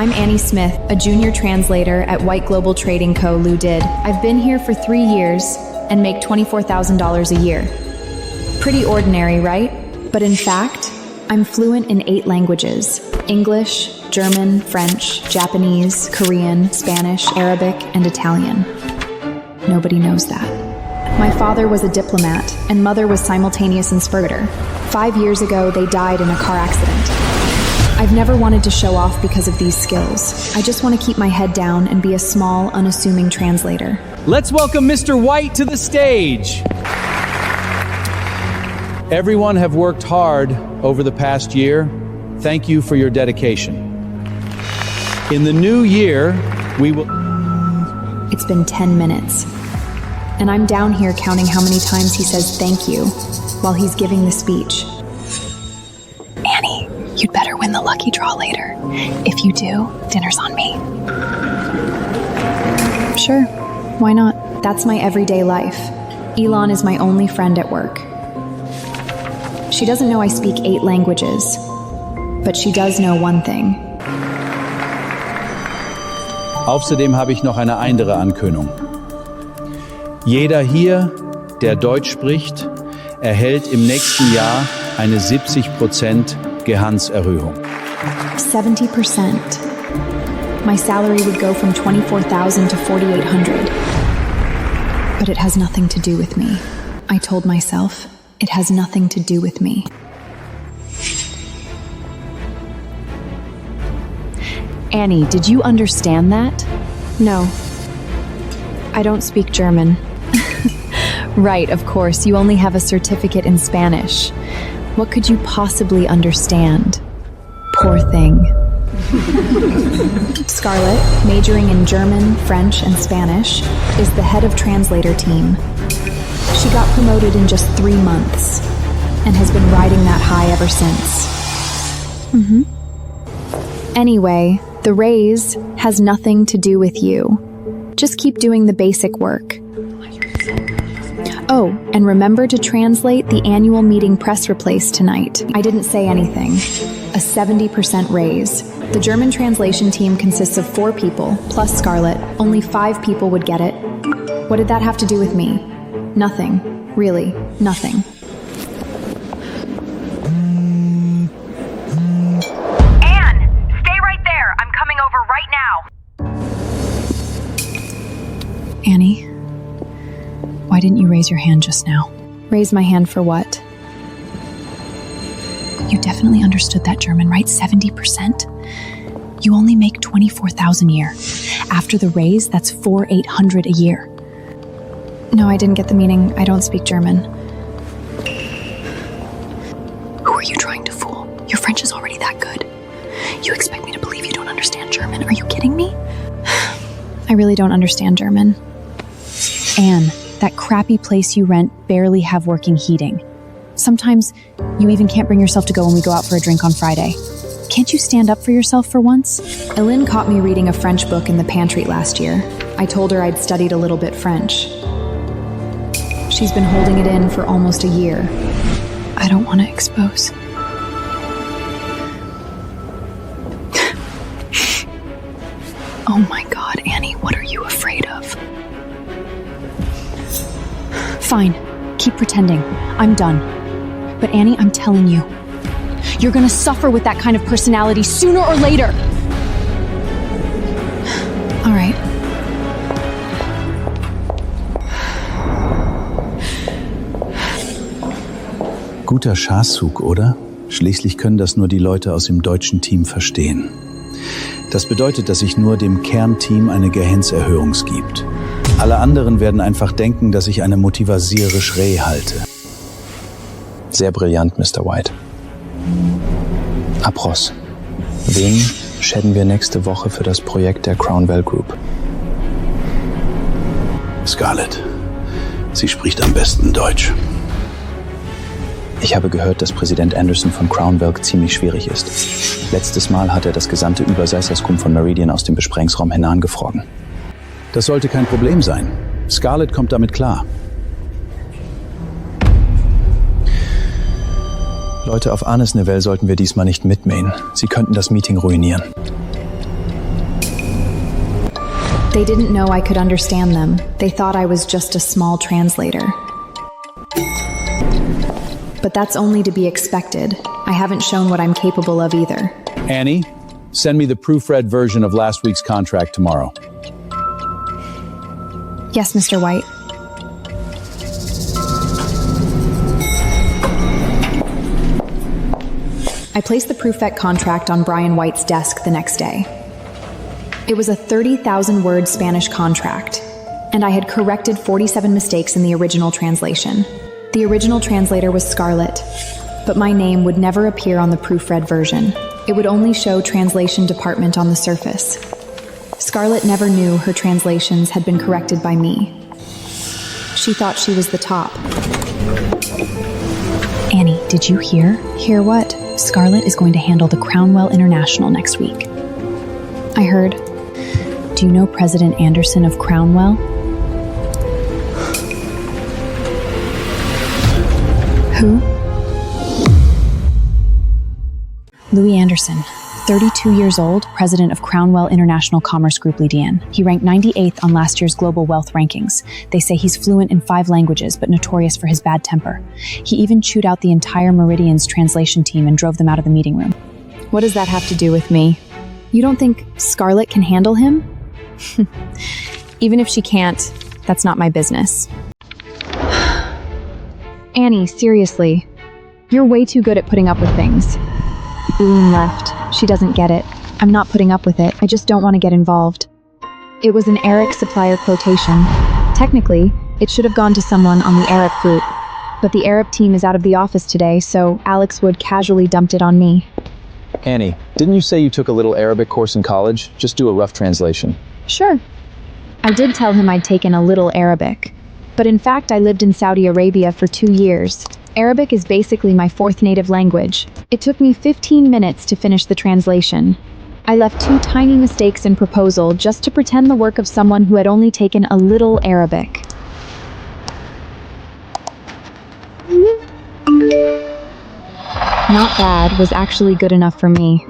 I'm Annie Smith, a junior translator at White Global Trading Co. Lou Did. I've been here for 3 years and make $24,000 a year. Pretty ordinary, right? But in fact, I'm fluent in 8 languages: English, German, French, Japanese, Korean, Spanish, Arabic, and Italian. Nobody knows that. My father was a diplomat, and mother was simultaneous interpreter. 5 years ago, they died in a car accident. I've never wanted to show off because of these skills. I just want to keep my head down and be a small, unassuming translator. Let's welcome Mr. White to the stage. Everyone have worked hard over the past year. Thank you for your dedication. In the new year, we will... It's been 10 minutes, and I'm down here counting how many times he says thank you while he's giving the speech. Annie, you'd better win the lucky draw later. If you do, dinner's on me. Sure, why not? That's my everyday life. Elon is my only friend at work. She doesn't know I speak 8 languages, but she does know one thing. Außerdem habe ich noch eine andere Ankündigung. Jeder hier, der Deutsch spricht, erhält im nächsten Jahr eine 70% Gehaltserhöhung. 70%. My salary would go from $24,000 to $4,800. But it has nothing to do with me. I told myself, it has nothing to do with me. Annie, did you understand that? No. I don't speak German. Right, of course. You only have a certificate in Spanish. What could you possibly understand? Poor thing. Scarlett, majoring in German, French, and Spanish, is the head of translator team. She got promoted in just 3 months and has been riding that high ever since. Anyway, the raise has nothing to do with you. Just keep doing the basic work. Oh, and remember to translate the annual meeting press release tonight. I didn't say anything. A 70% raise. The German translation team consists of 4 people, plus Scarlett. Only 5 people would get it. What did that have to do with me? Nothing. Really, nothing. Anne, stay right there. I'm coming over right now. Annie, why didn't you raise your hand just now? Raise my hand for what? You definitely understood that German, right? 70%? You only make $24,000 a year. After the raise, that's $4,800 a year. No, I didn't get the meaning. I don't speak German. Who are you trying to fool? Your French is already that good. You expect me to believe you don't understand German? Are you kidding me? I really don't understand German. Anne, that crappy place you rent barely have working heating. Sometimes you even can't bring yourself to go when we go out for a drink on Friday. Can't you stand up for yourself for once? Elin caught me reading a French book in the pantry last year. I told her I'd studied a little bit French. She's been holding it in for almost a year. I don't want to expose. Oh my God, Annie, what are you afraid of? Fine, keep pretending. I'm done. But Annie, I'm telling you, you're gonna suffer with that kind of personality sooner or later. All right. Guter Schaßzug, oder? Schließlich können das nur die Leute aus dem deutschen Team verstehen. Das bedeutet, dass sich nur dem Kernteam eine Gehaltserhöhung gibt. Alle anderen werden einfach denken, dass ich eine motivasierisch Reh halte. Sehr brillant, Mr. White. Apros. Wen schäden wir nächste Woche für das Projekt der Crownwell Group? Scarlett. Sie spricht am besten Deutsch. Ich habe gehört, dass Präsident Anderson von Crownwell ziemlich schwierig ist. Letztes Mal hat er das gesamte Überseiterskum von Meridian aus dem Besprechungsraum hinangefroren. Das sollte kein Problem sein. Scarlett kommt damit klar. Leute, auf Arnes Nivelle sollten wir diesmal nicht mitmähen. Sie könnten das Meeting ruinieren. They didn't know I could understand them. They thought I was just a small translator. But that's only to be expected. I haven't shown what I'm capable of either. Annie, send me the proofread version of last week's contract tomorrow. Yes, Mr. White. I placed the proofread contract on Brian White's desk the next day. It was a 30,000-word Spanish contract, and I had corrected 47 mistakes in the original translation. The original translator was Scarlett, but my name would never appear on the proofread version. It would only show translation department on the surface. Scarlett never knew her translations had been corrected by me. She thought she was the top. Annie, did you hear? Hear what? Scarlett is going to handle the Crownwell International next week. I heard. Do you know President Anderson of Crownwell? Who? Louis Anderson, 32 years old, president of Crownwell International Commerce Group Lydian. He ranked 98th on last year's global wealth rankings. They say he's fluent in 5 languages, but notorious for his bad temper. He even chewed out the entire Meridian's translation team and drove them out of the meeting room. What does that have to do with me? You don't think Scarlett can handle him? Even if she can't, that's not my business. Annie, seriously. You're way too good at putting up with things. Boone left. She doesn't get it. I'm not putting up with it. I just don't want to get involved. It was an Eric supplier quotation. Technically, it should have gone to someone on the Arab flute. But the Arab team is out of the office today, so Alex Wood casually dumped it on me. Annie, didn't you say you took a little Arabic course in college? Just do a rough translation. Sure. I did tell him I'd taken a little Arabic. But in fact, I lived in Saudi Arabia for 2 years. Arabic is basically my 4th native language. It took me 15 minutes to finish the translation. I left 2 tiny mistakes in proposal just to pretend the work of someone who had only taken a little Arabic. Not bad was actually good enough for me.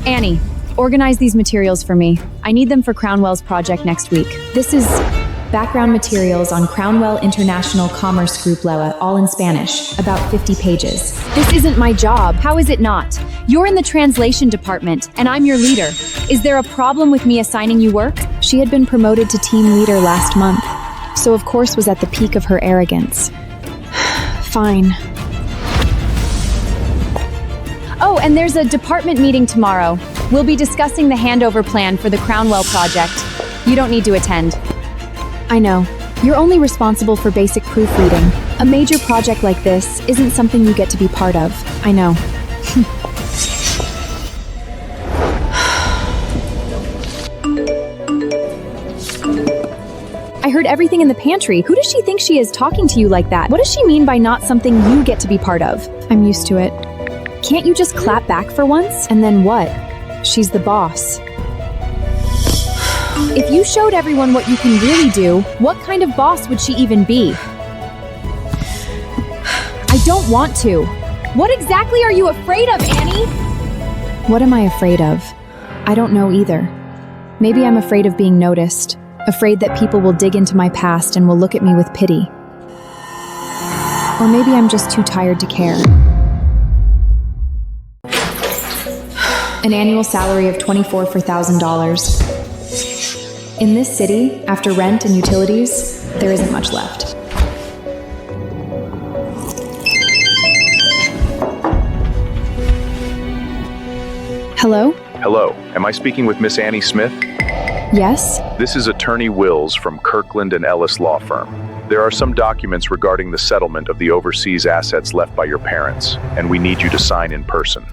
Annie, organize these materials for me. I need them for Crownwell's project next week. This is background materials on Crownwell International Commerce Group Lewa, all in Spanish, about 50 pages. This isn't my job. How is it not? You're in the translation department, and I'm your leader. Is there a problem with me assigning you work? She had been promoted to team leader last month, so of course was at the peak of her arrogance. Fine. Oh, and there's a department meeting tomorrow. We'll be discussing the handover plan for the Crownwell project. You don't need to attend. I know. You're only responsible for basic proofreading. A major project like this isn't something you get to be part of. I know. I heard everything in the pantry. Who does she think she is talking to you like that? What does she mean by not something you get to be part of? I'm used to it. Can't you just clap back for once? And then what? She's the boss. If you showed everyone what you can really do, what kind of boss would she even be? I don't want to. What exactly are you afraid of, Annie? What am I afraid of? I don't know either. Maybe I'm afraid of being noticed. Afraid that people will dig into my past and will look at me with pity. Or maybe I'm just too tired to care. An annual salary of $24,000. In this city, after rent and utilities, there isn't much left. Hello? Hello, am I speaking with Miss Annie Smith? Yes? This is Attorney Wills from Kirkland & Ellis Law Firm. There are some documents regarding the settlement of the overseas assets left by your parents, and we need you to sign in person.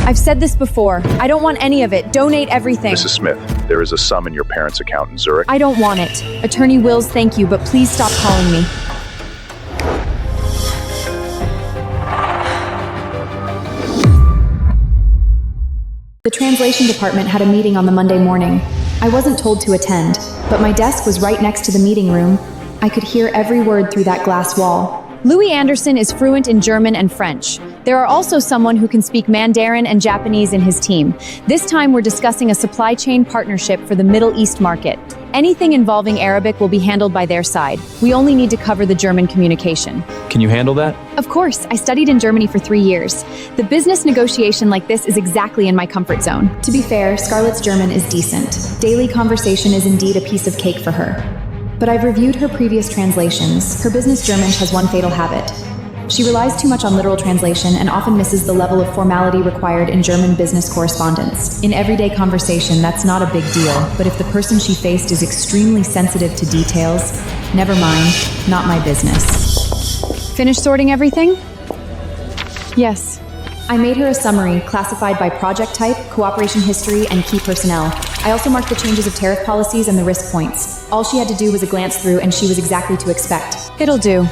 I've said this before. I don't want any of it. Donate everything. Mrs. Smith, there is a sum in your parents' account in Zurich. I don't want it. Attorney Wills, thank you, but please stop calling me. The translation department had a meeting on the Monday morning. I wasn't told to attend, but my desk was right next to the meeting room. I could hear every word through that glass wall. Louis Anderson is fluent in German and French. There are also someone who can speak Mandarin and Japanese in his team. This time we're discussing a supply chain partnership for the Middle East market. Anything involving Arabic will be handled by their side. We only need to cover the German communication. Can you handle that? Of course, I studied in Germany for 3 years. The business negotiation like this is exactly in my comfort zone. To be fair, Scarlett's German is decent. Daily conversation is indeed a piece of cake for her. But I've reviewed her previous translations. Her business German has one fatal habit. She relies too much on literal translation and often misses the level of formality required in German business correspondence. In everyday conversation, that's not a big deal, but if the person she faced is extremely sensitive to details, never mind, not my business. Finished sorting everything? Yes. I made her a summary classified by project type, cooperation history, and key personnel. I also marked the changes of tariff policies and the risk points. All she had to do was a glance through and she was exactly to expect. It'll do.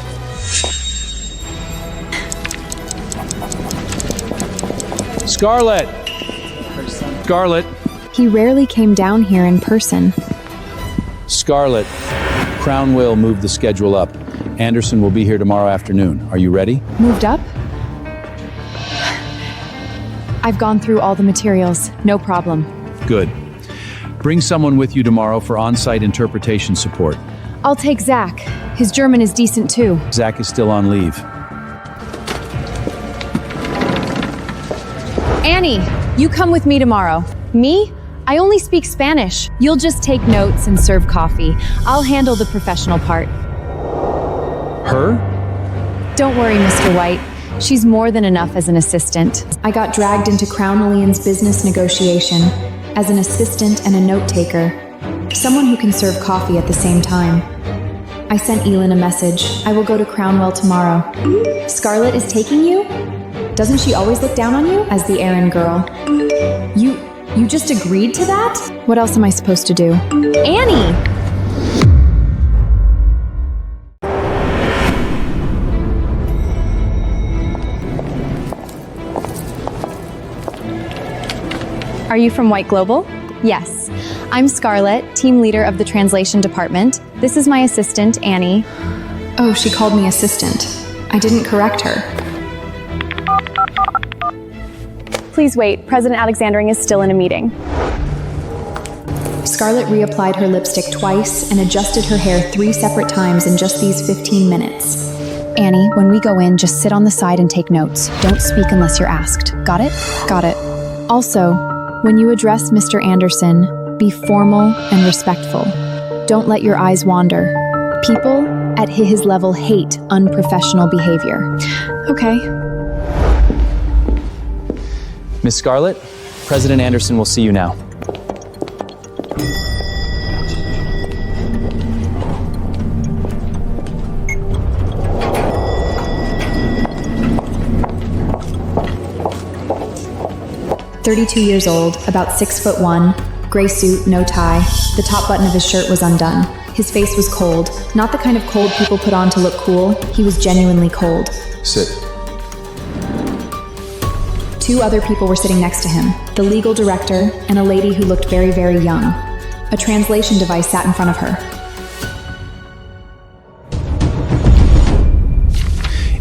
Scarlett! Scarlett! He rarely came down here in person. Scarlett, Crown will move the schedule up. Anderson will be here tomorrow afternoon. Are you ready? Moved up? I've gone through all the materials. No problem. Good. Bring someone with you tomorrow for on-site interpretation support. I'll take Zach. His German is decent too. Zach is still on leave. Annie, you come with me tomorrow. Me? I only speak Spanish. You'll just take notes and serve coffee. I'll handle the professional part. Her? Don't worry, Mr. White. She's more than enough as an assistant. I got dragged into Crown Williams' business negotiation as an assistant and a note taker. Someone who can serve coffee at the same time. I sent Elin a message. I will go to Crownwell tomorrow. Scarlett is taking you? Doesn't she always look down on you as the errand girl? You just agreed to that? What else am I supposed to do? Annie! Are you from White Global? Yes. I'm Scarlett, team leader of the translation department. This is my assistant, Annie. Oh, she called me assistant. I didn't correct her. Please wait, President Alexandering is still in a meeting. Scarlett reapplied her lipstick twice and adjusted her hair 3 separate times in just these 15 minutes. Annie, when we go in, just sit on the side and take notes. Don't speak unless you're asked. Got it? Got it. Also, when you address Mr. Anderson, be formal and respectful. Don't let your eyes wander. People at his level hate unprofessional behavior. Okay. Miss Scarlett, President Anderson will see you now. "32 years old, about 6'1", gray suit, no tie. The top button of his shirt was undone. His face was cold, not the kind of cold people put on to look cool. He was genuinely cold. Sit. 2 other people were sitting next to him, the legal director and a lady who looked very, very young. A translation device sat in front of her.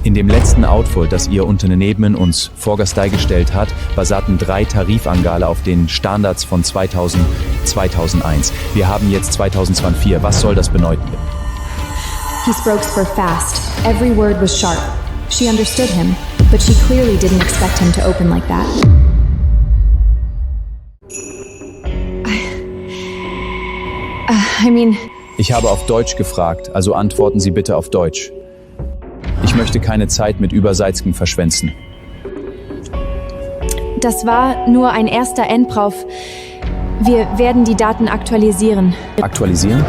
In dem letzten Outfall, das Ihr Unternehmen uns Vorgastei gestellt hat, basierten 3 Tarifangale auf den Standards von 2001. Wir haben jetzt 2024. Was soll das bedeuten? He spoke fast. Every word was sharp. She understood him, but she clearly didn't expect him to open like that. Ich habe auf Deutsch gefragt, also antworten Sie bitte auf Deutsch. Ich möchte keine Zeit mit Überseitigen verschwenden. Das war nur ein erster Endbrauf. Wir werden die Daten aktualisieren. Aktualisieren?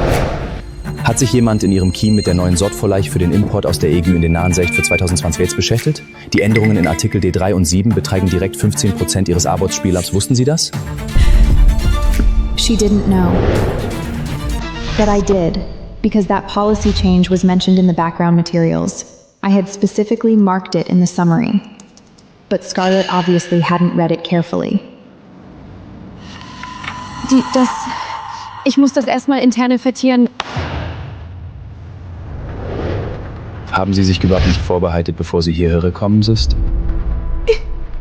Hat sich jemand in Ihrem Team mit der neuen Sortvorlage für den Import aus der EU in den nahen Sicht für 2020 jetzt beschäftigt? Die Änderungen in Artikel D3 und 7 beträgen direkt 15% Ihres Arbeitsspielabs. Wussten Sie das? She didn't know. But I did, because that policy change was mentioned in the background materials. I had specifically marked it in the summary. But Scarlett obviously hadn't read it carefully. Ich muss das erstmal intern vertieren. Haben Sie sich überhaupt nicht vorbereitet, bevor Sie hierher gekommen sind?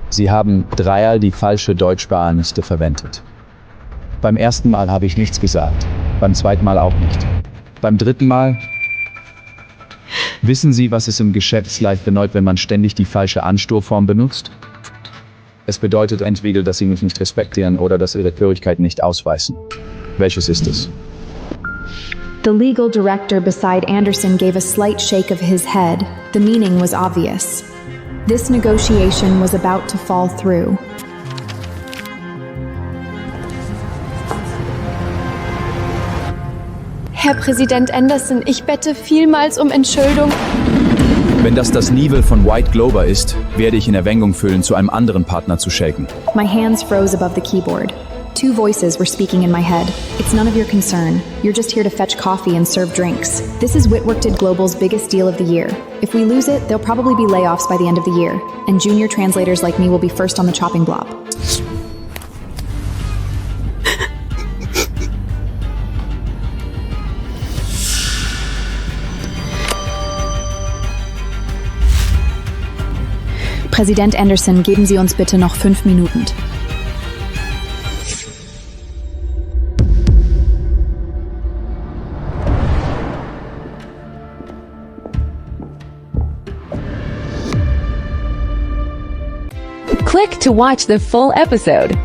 Sie haben dreimal die falsche Deutschbeamte verwendet. Beim ersten Mal habe ich nichts gesagt, beim zweiten Mal auch nicht. Beim dritten Mal... Wissen Sie, was es im Geschäftsleid bedeutet, wenn man ständig die falsche Anstoßform benutzt? Es bedeutet entweder, dass Sie mich nicht respektieren oder dass Sie Ihre Gehörigkeit nicht ausweisen. Welches ist es? The legal director beside Anderson gave a slight shake of his head. The meaning was obvious. This negotiation was about to fall through. Herr Präsident Anderson, ich bitte vielmals um Entschuldigung. Wenn das Niveau von White Glober ist, werde ich in Erwägung fühlen, zu einem anderen Partner zu shaken. My hands froze above the keyboard. Two voices were speaking in my head. It's none of your concern. You're just here to fetch coffee and serve drinks. This is Whitworked Global's biggest deal of the year. If we lose it, there'll probably be layoffs by the end of the year, and junior translators like me will be first on the chopping block. Präsident Anderson, geben Sie uns bitte noch 5 Minuten. Click to watch the full episode.